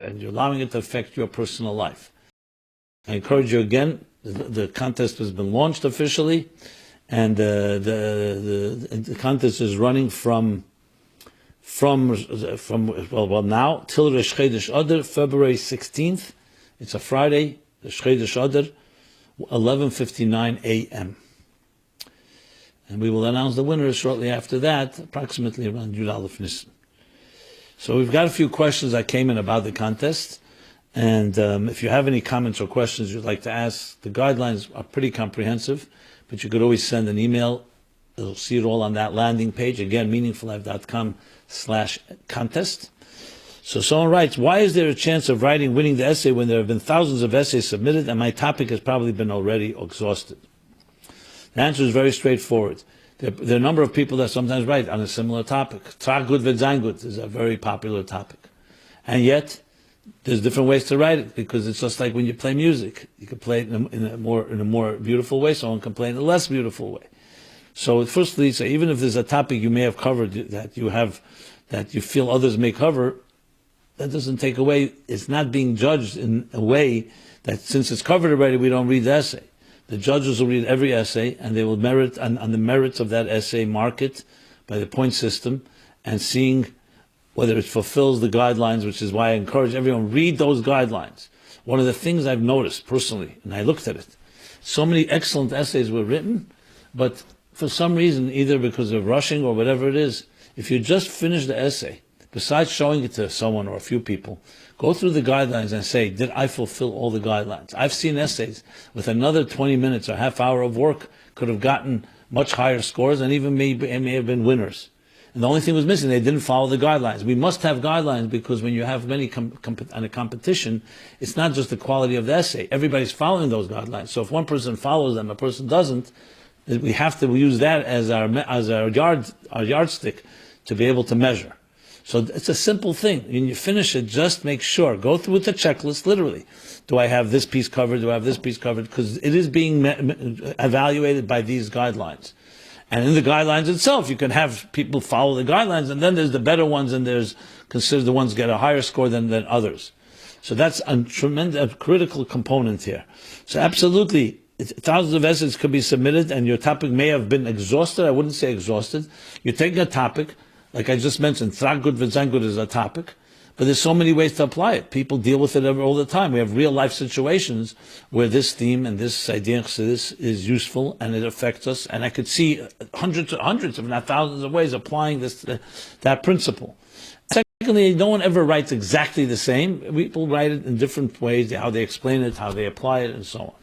and you're allowing it to affect your personal life. I encourage you again, the contest has been launched officially, and the contest is running from now till Rosh Chodesh Adar, February 16th. It's a Friday, Rosh Chodesh Adar, 11:59 a.m. And we will announce the winners shortly after that, approximately around Yud Aleph Nisan. So we've got a few questions that came in about the contest. And if you have any comments or questions you'd like to ask, the guidelines are pretty comprehensive, but you could always send an email. You'll see it all on that landing page. Again, meaningfullife.com/contest. So someone writes, why is there a chance of winning the essay when there have been thousands of essays submitted and my topic has probably been already exhausted? The answer is very straightforward. There are a number of people that sometimes write on a similar topic. Trag gut wird sein gut is a very popular topic. And yet, there's different ways to write it, because it's just like when you play music. You can play it in a more beautiful way, someone can play it in a less beautiful way. So firstly, so even if there's a topic you may have covered that you feel others may cover, that doesn't take away, it's not being judged in a way that since it's covered already, we don't read the essay. The judges will read every essay, and they will merit on the merits of that essay, mark it by the point system, and seeing whether it fulfills the guidelines, which is why I encourage everyone, read those guidelines. One of the things I've noticed personally, and I looked at it, so many excellent essays were written, but for some reason, either because of rushing or whatever it is, if you just finish the essay, besides showing it to someone or a few people, go through the guidelines and say, did I fulfill all the guidelines? I've seen essays with another 20 minutes or half hour of work could have gotten much higher scores and even may have been winners. And the only thing was missing, they didn't follow the guidelines. We must have guidelines, because when you have many on a competition, it's not just the quality of the essay. Everybody's following those guidelines. So if one person follows them, a person doesn't, we have to use that as our yardstick to be able to measure. So it's a simple thing. When you finish it, just make sure. Go through with the checklist, literally. Do I have this piece covered? Do I have this piece covered? Because it is being evaluated by these guidelines. And in the guidelines itself, you can have people follow the guidelines, and then there's the better ones, and there's considered the ones get a higher score than others. So that's a critical component here. So absolutely, thousands of essays could be submitted, and your topic may have been exhausted. I wouldn't say exhausted. You're taking a topic, like I just mentioned, Trag gut wird sein gut is a topic, but there's so many ways to apply it. People deal with it all the time. We have real life situations where this theme and this idea is useful and it affects us. And I could see hundreds, if not thousands of ways applying that principle. Secondly, no one ever writes exactly the same. People write it in different ways, how they explain it, how they apply it, and so on.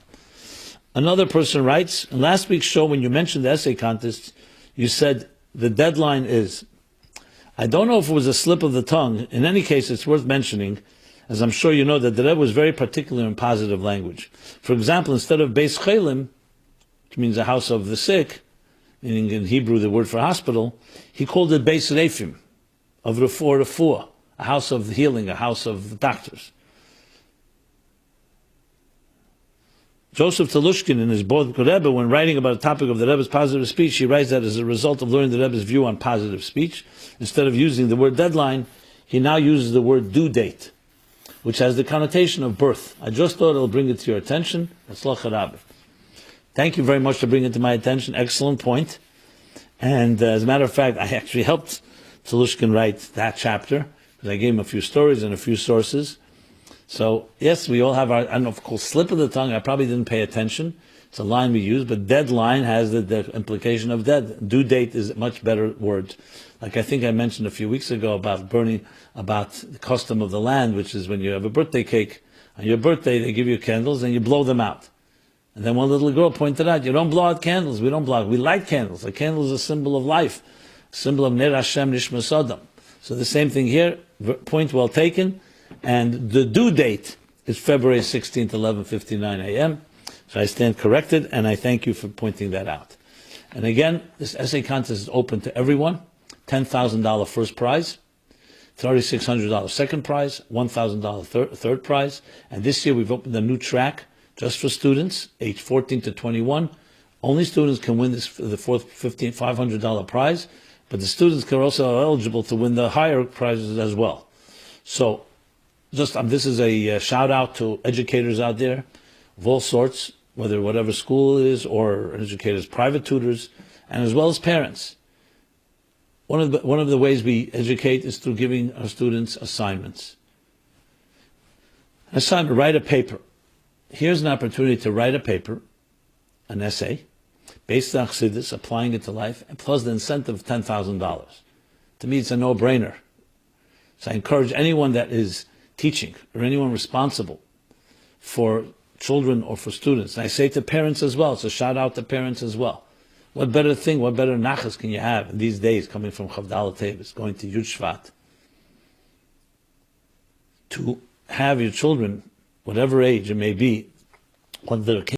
Another person writes, in last week's show, when you mentioned the essay contest, you said the deadline is... I don't know if it was a slip of the tongue. In any case, it's worth mentioning, as I'm sure you know, that the Rebbe was very particular in positive language. For example, instead of Beis Chelim, which means the house of the sick, meaning in Hebrew the word for hospital, he called it Beis Reifim, of refuah, a house of healing, a house of doctors. Joseph Telushkin, in his book Rebbe, when writing about the topic of the Rebbe's positive speech, he writes that as a result of learning the Rebbe's view on positive speech, instead of using the word deadline, he now uses the word due date, which has the connotation of birth. I just thought it'll bring it to your attention. Thank you very much for bringing it to my attention. Excellent point. And as a matter of fact, I actually helped Telushkin write that chapter, because I gave him a few stories and a few sources. So, yes, we all have our, I don't know if it's called slip of the tongue. I probably didn't pay attention. It's a line we use, but deadline has the implication of dead. Due date is a much better word. Like I think I mentioned a few weeks ago about the custom of the land, which is when you have a birthday cake, on your birthday they give you candles and you blow them out. And then one little girl pointed out, you don't blow out candles, we don't blow out, we light candles. A candle is a symbol of life, a symbol of Ner Hashem Nishmas Adam. So the same thing here, point well taken. And the due date is February 16th, 11:59 a.m. So I stand corrected, and I thank you for pointing that out. And again, this essay contest is open to everyone. $10,000 first prize, $3,600 second prize, $1,000 third prize. And this year we've opened a new track just for students, age 14 to 21. Only students can win this, the fourth $500 prize, but the students are also eligible to win the higher prizes as well. So This is a shout out to educators out there of all sorts, whatever school it is, or educators, private tutors, and as well as parents. One of the ways we educate is through giving our students assignments. An assignment: write a paper. Here's an opportunity to write a paper, an essay, based on Chassidus, applying it to life, and plus the incentive of $10,000. To me, it's a no-brainer. So I encourage anyone that is teaching or anyone responsible for children or for students, and I say to parents as well, it's a shout out to parents as well. What better nachas can you have in these days, coming from Chavdal Tevis, going to Yud Shvat, to have your children, whatever age it may be, when they're